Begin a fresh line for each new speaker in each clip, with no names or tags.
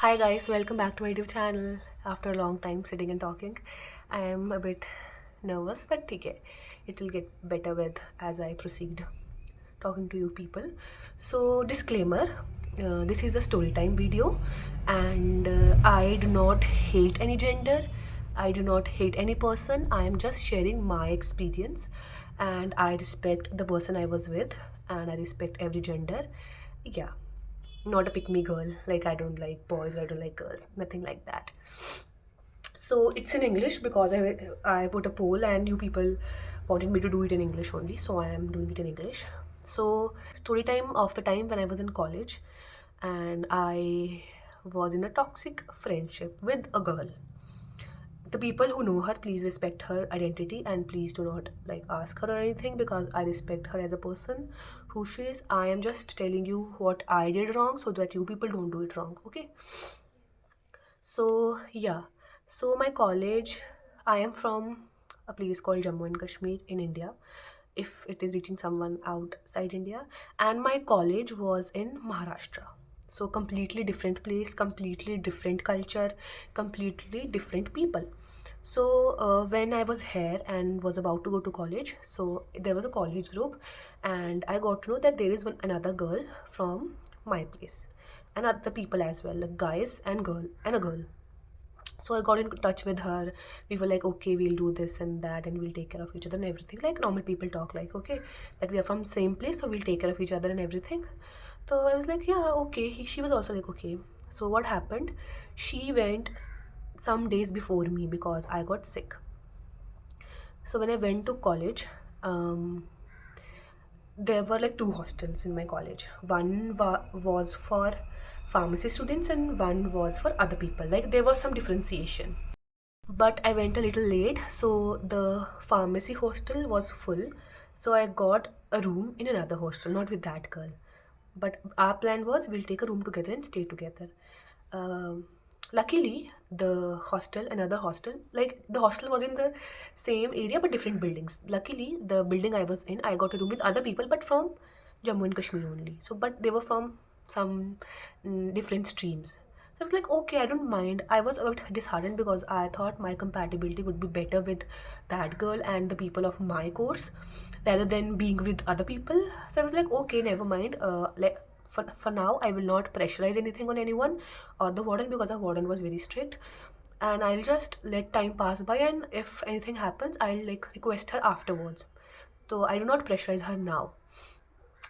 Hi guys, welcome back to my YouTube channel. After a long time sitting and talking, I am a bit nervous, but okay, it will get better with as I proceed talking to you people. So disclaimer, this is a story time video, and I do not hate any gender. I do not hate any person. I am just sharing my experience, and I respect the person I was with, and I respect every gender. Yeah, not a pick me girl, like I don't like boys or I don't like girls, nothing like that. So it's in English because I put a poll and you people wanted me to do it in English only, so I am doing it in English. So story time of the time when I was in college and I was in a toxic friendship with a girl. The people who know her, please respect her identity and please do not like ask her or anything, because I respect her as a person who she is. I am just telling you what I did wrong so that you people don't do it wrong, okay? So yeah, so my college, I am from a place called Jammu and Kashmir in India, if it is reaching someone outside India, and my college was in Maharashtra. So completely different place, completely different culture, completely different people. So when I was here and was about to go to college, so there was a college group, and I got to know that there is another girl from my place, and other people as well, like guys and girl and a girl. So I got in touch with her. We were like, okay, we'll do this and that, and we'll take care of each other and everything. Like normal people talk, like, okay, that we are from same place, so we'll take care of each other and everything. So I was like, yeah, okay. She was also like, okay. So what happened? She went some days before me because I got sick. So when I went to college, um, there were like two hostels in my college. One was for pharmacy students and one was for other people. Like there was some differentiation. But I went a little late, so the pharmacy hostel was full. So I got a room in another hostel, not with that girl. But our plan was we'll take a room together and stay together. Um, Luckily, another hostel, like the hostel was in the same area but different buildings. Luckily, the building I was in, I got a room with other people, but from Jammu and Kashmir only. So, but they were from some different streams. So I was like, okay, I don't mind. I was a bit disheartened because I thought my compatibility would be better with that girl and the people of my course rather than being with other people. So I was like, okay, never mind. For now, I will not pressurize anything on anyone or the warden, because the warden was very strict. And I'll just let time pass by, and if anything happens, I'll like request her afterwards. So I do not pressurize her now.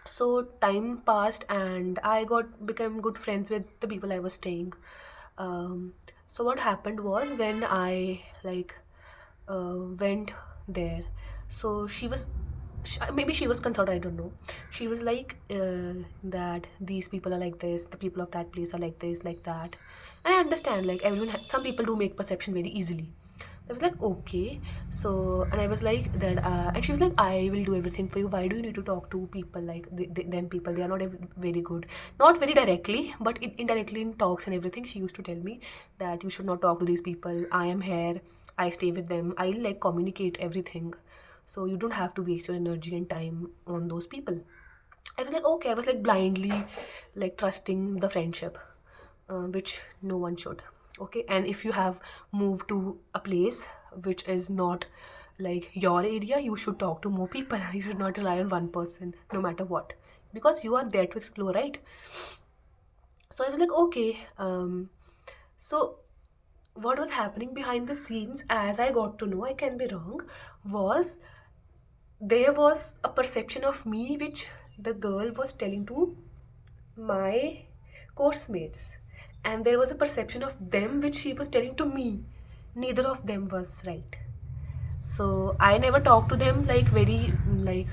So time passed and I got became good friends with the people I was staying. So what happened was when I like went there, so maybe she was concerned, I don't know. She was like that these people are like this, the people of that place are like this, like that. And I understand, like everyone some people do make perception very easily. I was like, okay. So, and I was like, that, and she was like, I will do everything for you. Why do you need to talk to people like them people? They are not very good. Not very directly, but indirectly in talks and everything. She used to tell me that you should not talk to these people. I am here. I stay with them. I like communicate everything. So you don't have to waste your energy and time on those people. I was like, okay. I was like blindly like trusting the friendship, which no one should. Okay, and if you have moved to a place which is not like your area, you should talk to more people. You should not rely on one person no matter what, because you are there to explore, right? So I was like, okay. So what was happening behind the scenes, as I got to know, I can be wrong, was there was a perception of me which the girl was telling to my course mates, and there was a perception of them which she was telling to me. Neither of them was right. So I never talked to them like very like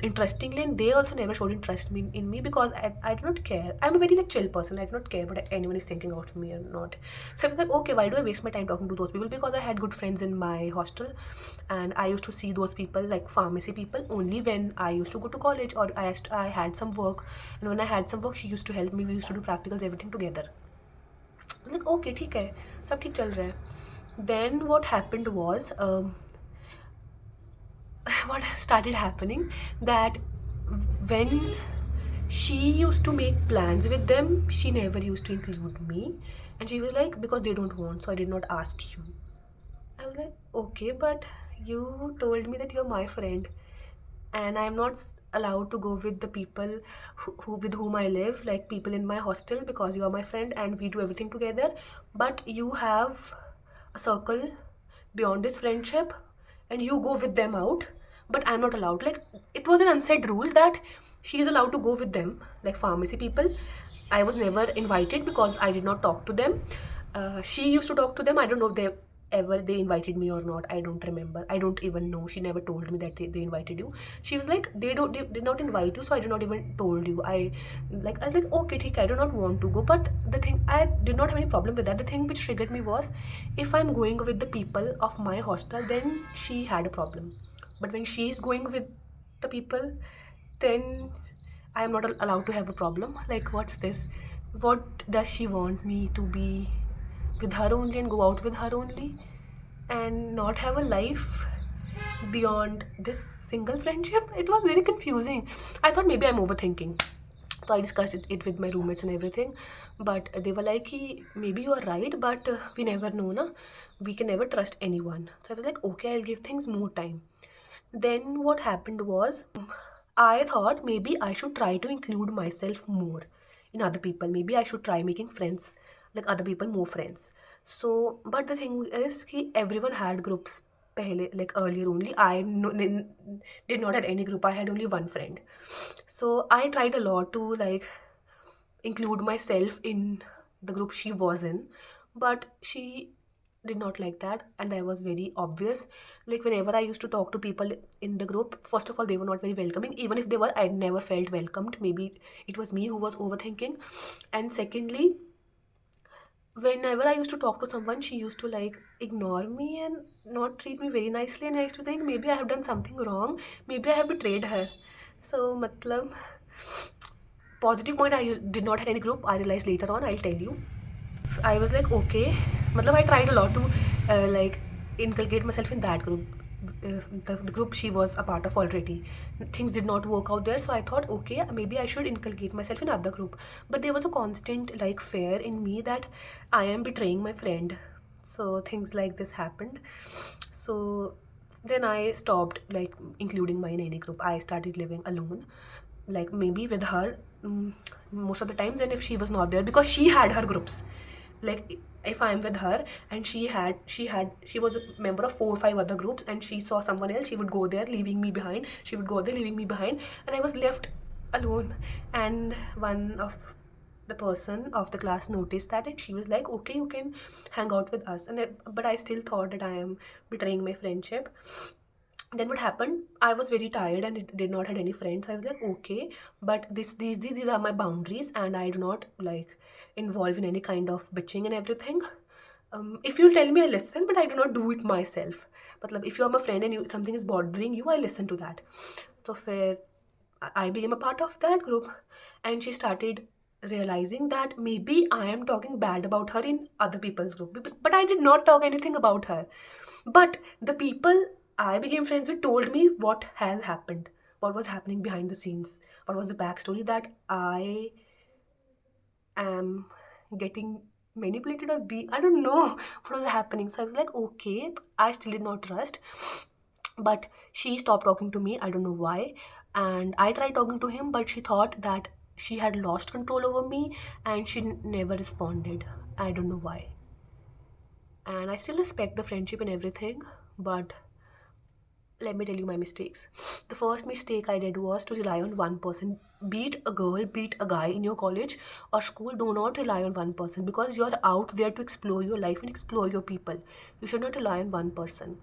interestingly, and they also never showed interest in me, because I do not care. I'm a very like chill person. I do not care what anyone is thinking of me or not. So I was like, okay, why do I waste my time talking to those people? Because I had good friends in my hostel, and I used to see those people like pharmacy people only when I used to go to college, or I had some work, and when I had some work, she used to help me. We used to do practicals, everything together. I was like, okay, ठीक है, सब ठीक चल रहा है. Then what happened was, what started happening, that when She used to make plans with them. She never used to include me. And she was like, because they don't want, so I did not ask you. I was like, okay, but you told me that you're my friend, and I'm not allowed to go with the people who with whom I live, like people in my hostel, because you are my friend and we do everything together. But you have a circle beyond this friendship, and you go with them out, but I'm not allowed. Like, it was an unsaid rule that she is allowed to go with them, like pharmacy people. I was never invited because I did not talk to them. She used to talk to them. I don't know if they invited me or not. I don't remember. I don't even know. She never told me that they invited you. She was like, they did not invite you, so I did not even told you. I was like, okay, ठीक है, I do not want to go. But the thing, I did not have any problem with that. The thing which triggered me was, if I'm going with the people of my hostel, then she had a problem. But when she is going with the people, then I am not allowed to have a problem. Like, what's this? What does she want me to be with her only and go out with her only and not have a life beyond this single friendship? It was very confusing. I thought maybe I'm overthinking. So I discussed it with my roommates and everything. But they were like, maybe you are right, but we never know, na? We can never trust anyone. So I was like, okay, I'll give things more time. Then what happened was, I thought maybe I should try to include myself more in other people. Maybe I should try making friends, like other people, more friends. So, but the thing is, everyone had groups. Like earlier only, I did not have any group. I had only one friend. So I tried a lot to like include myself in the group she was in, but she did not like that, and that was very obvious. Like, whenever I used to talk to people in the group, first of all, they were not very welcoming. Even if they were, I never felt welcomed. Maybe it was me who was overthinking. And secondly, whenever I used to talk to someone, she used to like ignore me and not treat me very nicely, and I used to think maybe I have done something wrong, maybe I have betrayed her. So matlab, positive point, did not have any group. I realized later on, I'll tell you. I was like, okay. Matlab, I tried a lot to like inculcate myself in that group, the group she was a part of already. Things did not work out there, so I thought, okay, maybe I should inculcate myself in other group. But there was a constant like fear in me that I am betraying my friend. So things like this happened. So then I stopped like including my in any group. I started living alone, like maybe with her, most of the times. And if she was not there, because she had her groups, like if I'm with her and she was a member of 4 or 5 other groups, and she saw someone else, she would go there leaving me behind. She would go there leaving me behind, and I was left alone. And one of the person of the class noticed that, and she was like, okay, you can hang out with us. But I still thought that I am betraying my friendship. Then what happened, I was very tired and did not had any friends. I was like, okay, but these are my boundaries, and I do not like involve in any kind of bitching and everything. If you tell me, I listen, but I do not do it myself. But like, if you are my friend and something is bothering you, I listen to that. So fair, I became a part of that group, and she started realizing that maybe I am talking bad about her in other people's group. But I did not talk anything about her. But the people I became friends with told me what has happened, what was happening behind the scenes, what was the backstory, that I am getting manipulated or be I don't know what was happening. So I was like, okay, I still did not trust. But she stopped talking to me. I don't know why. And I tried talking to him, but she thought that she had lost control over me, and she never responded. I don't know why. And I still respect the friendship and everything, but let me tell you my mistakes. The first mistake I did was to rely on one person. Be it a girl, be it a guy in your college or school, do not rely on one person, because you're out there to explore your life and explore your people. You should not rely on one person.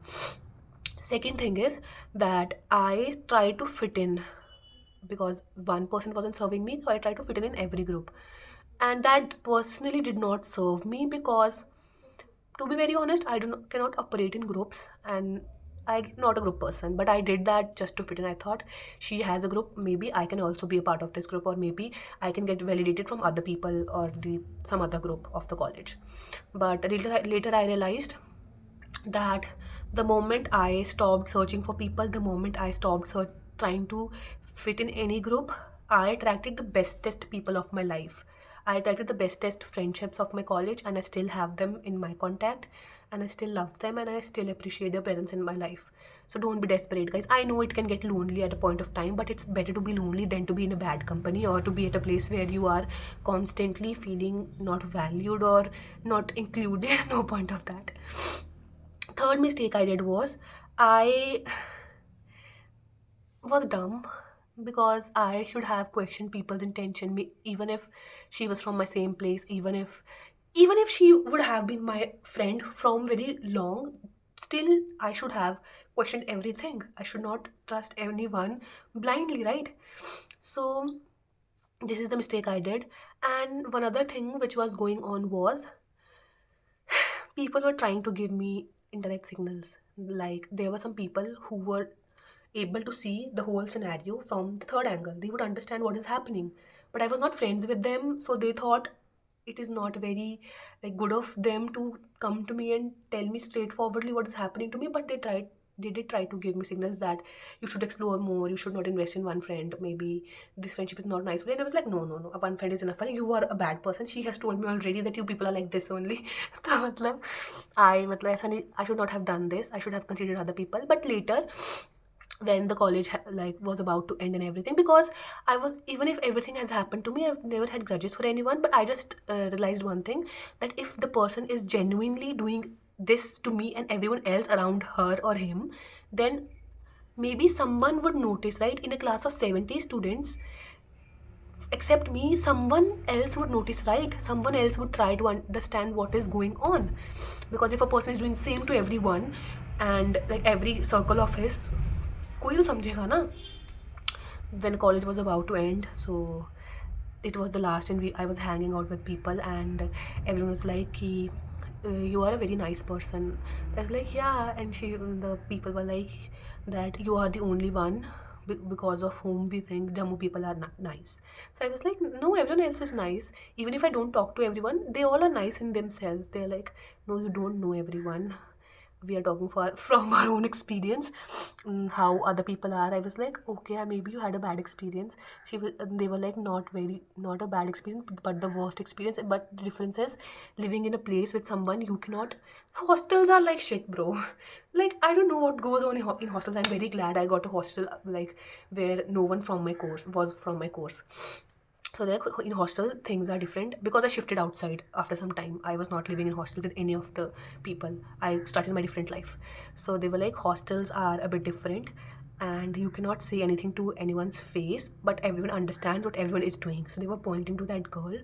Second thing is that I try to fit in, because one person wasn't serving me, so I tried to fit in every group. And that personally did not serve me, because to be very honest, I cannot operate in groups, and I'm not a group person. But I did that just to fit in. I thought, she has a group, maybe I can also be a part of this group, or maybe I can get validated from other people or the some other group of the college. But later I realized that the moment I stopped searching for people, the moment I stopped trying to fit in any group, I attracted the bestest people of my life. I attracted the bestest friendships of my college, and I still have them in my contact, and I still love them, and I still appreciate their presence in my life. So don't be desperate, guys. I know it can get lonely at a point of time, but it's better to be lonely than to be in a bad company, or to be at a place where you are constantly feeling not valued or not included. No point of that. Third mistake I did was I was dumb because I should have questioned people's intention, even if she was from my same place, even if she would have been my friend from very long, still I should have questioned everything. I should not trust anyone blindly, right? So this is the mistake I did. And one other thing which was going on was people were trying to give me indirect signals. Like there were some people who were able to see the whole scenario from the third angle. They would understand what is happening. But I was not friends with them, so they thought it is not very like good of them to come to me and tell me straightforwardly what is happening to me. But they did try to give me signals that you should explore more, you should not invest in one friend, maybe this friendship is not nice for you. And I was like, no, no, no, one friend is enough for you. You are a bad person. She has told me already that you people are like this only. तो मतलब ऐसा नहीं, I should not have done this. I should have considered other people. But later when the college like was about to end and everything, because I was, even if everything has happened to me, I've never had grudges for anyone, but I just realized one thing, that if the person is genuinely doing this to me and everyone else around her or him, then maybe someone would notice, right? In a class of 70 students, except me, someone else would notice, right? Someone else would try to understand what is going on. Because if a person is doing same to everyone, and like every circle of his, कोई तो समझेगा ना. When college was about to end, so it was the last, and I was hanging out with people, and everyone was like ki, you are a very nice person. I was like, yeah. And the people were like that you are the only one because of whom we think Jammu people are nice. So I was like, no, everyone else is nice. Even if I don't talk to everyone, they all are nice in themselves. They're like, no, you don't know everyone, we are talking from our own experience, how other people are. I was like, okay, maybe you had a bad experience. They were like, not a bad experience, but the worst experience. But the difference is, living in a place with someone you cannot. Hostels are like shit, bro. Like I don't know what goes on in hostels. I'm very glad I got a hostel like where no one from my course was from my course. So there, in hostel things are different, because I shifted outside after some time. I was not living in hostel with any of the people. I started my different life. So they were like, hostels are a bit different, and you cannot say anything to anyone's face, but everyone understands what everyone is doing. So they were pointing to that girl,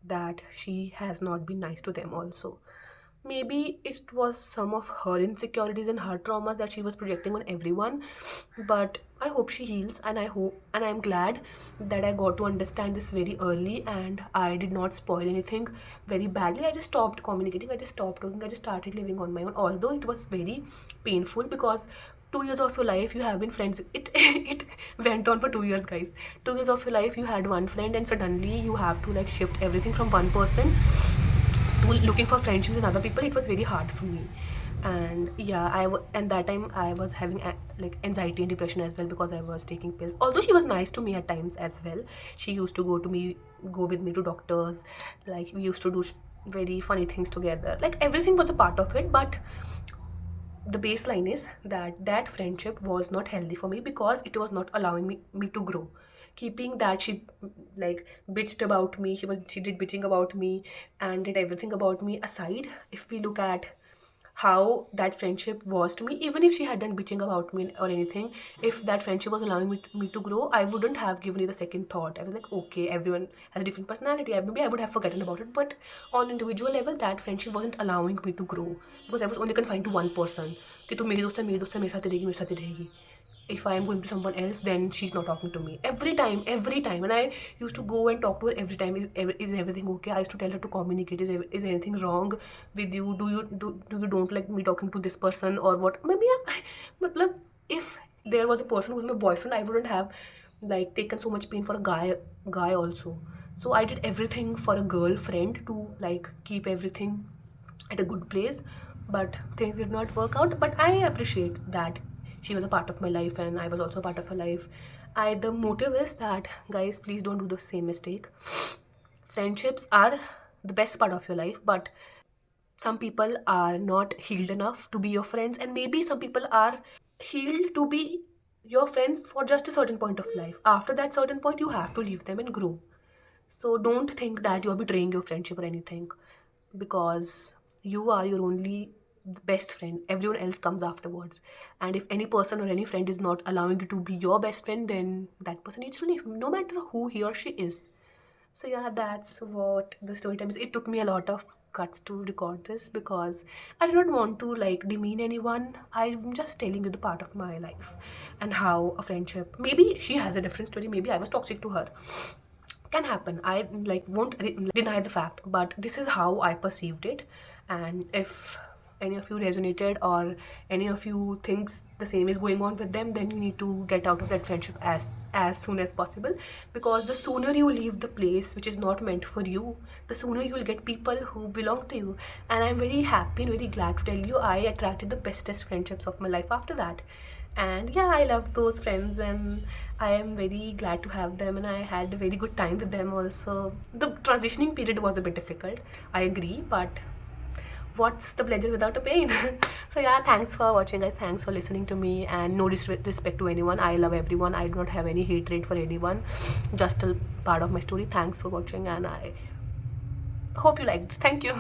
that she has not been nice to them also. Maybe it was some of her insecurities and her traumas that she was projecting on everyone. But I hope she heals, and I'm glad that I got to understand this very early, and I did not spoil anything very badly. I just stopped communicating, I just stopped talking, I just started living on my own. Although it was very painful, because 2 years of your life you have been friends. It went on for 2 years, guys. 2 years of your life you had one friend, and suddenly you have to like shift everything from one person to looking for friendships in other people. It was very hard for me. And yeah, and that time I was having like anxiety and depression as well, because I was taking pills. Although she was nice to me at times as well. She used to go with me to doctors. Like we used to do very funny things together. Like everything was a part of it. But the baseline is that friendship was not healthy for me, because it was not allowing me to grow. Keeping that she like bitched about me, she did bitching about me and did everything about me aside, if we look at how that friendship was to me, even if she had done bitching about me or anything, if that friendship was allowing me to grow, I wouldn't have given it a second thought. I was like, okay, everyone has a different personality. Maybe I would have forgotten about it. But on individual level, that friendship wasn't allowing me to grow, because I was only confined to one person. कि तू मेरी दोस्त है मेरे साथ ही रहेगी, मेरे साथ ही रहेगी. If I am going to someone else, then she's not talking to me. Every time. And I used to go and talk to her every time. Is everything okay? I used to tell her to communicate. Is anything wrong with you? Do you don't like me talking to this person or what? Maybe matlab, if there was a person who's my boyfriend, I wouldn't have like taken so much pain for a guy also. So I did everything for a girlfriend to like keep everything at a good place, but things did not work out. But I appreciate that she was a part of my life, and I was also a part of her life. The motive is that, guys, please don't do the same mistake. Friendships are the best part of your life, but some people are not healed enough to be your friends, and maybe some people are healed to be your friends for just a certain point of life. After that certain point, you have to leave them and grow. So don't think that you're betraying your friendship or anything, because you are your only best friend. Everyone else comes afterwards. And if any person or any friend is not allowing you to be your best friend, then that person needs to leave, no matter who he or she is. So yeah, that's what the story time is. It took me a lot of cuts to record this because I do not want to like demean anyone. I'm just telling you the part of my life and how a friendship. Maybe she has a different story. Maybe I was toxic to her. Can happen. I like won't deny the fact, but this is how I perceived it. And if any of you resonated or any of you thinks the same is going on with them, then you need to get out of that friendship as soon as possible, because the sooner you leave the place which is not meant for you, the sooner you will get people who belong to you. And I'm very happy and very glad to tell you I attracted the bestest friendships of my life after that. And yeah, I love those friends and I am very glad to have them, and I had a very good time with them also. The transitioning period was a bit difficult, I agree, but what's the pleasure without a pain? So yeah, thanks for watching, guys. Thanks for listening to me, and no disrespect to anyone. I love everyone. I do not have any hatred for anyone. Just a part of my story. Thanks for watching, and I hope you liked it. Thank you.